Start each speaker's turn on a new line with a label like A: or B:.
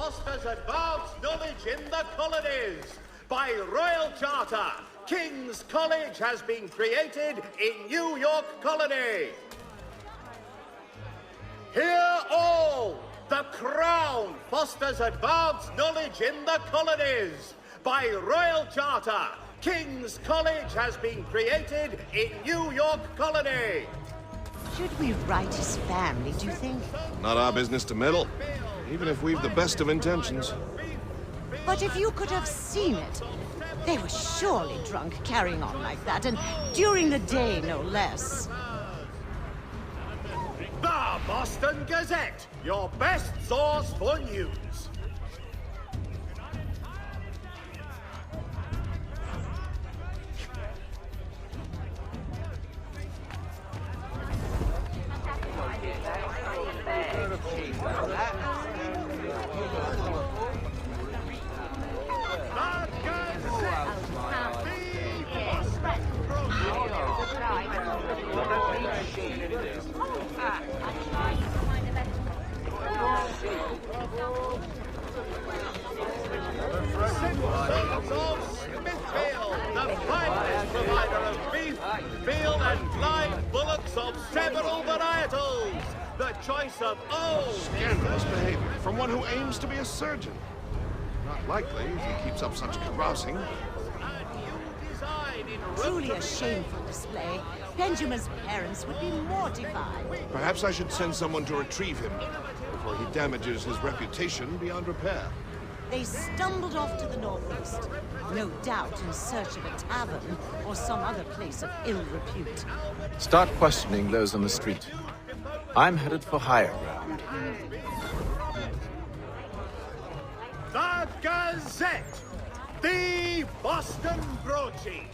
A: fosters advanced knowledge in the colonies. By royal charter, King's College has been created in New York Colony. Hear all! The Crown fosters advanced knowledge in the colonies. By royal charter, King's College has been created in New York Colony.
B: Should we write his family, do you think?
C: Not our business to meddle, even if we've the best of intentions.
B: But if you could have seen it, they were surely drunk carrying on like that, and during the day, no less.
A: The Boston Gazette, your best source for news. Veal and live bullocks of several varietals. The choice of old.
C: Scandalous behavior from one who aims to be a surgeon. Not likely if he keeps up such carousing.
B: Truly a shameful display. Benjamin's parents would be mortified.
C: Perhaps I should send someone to retrieve him before he damages his reputation beyond repair.
B: They stumbled off to the northeast, no doubt in search of a tavern or some other place of ill repute.
D: Start questioning those on the street. I'm headed for higher ground.
A: The Gazette, the Boston broadsheet.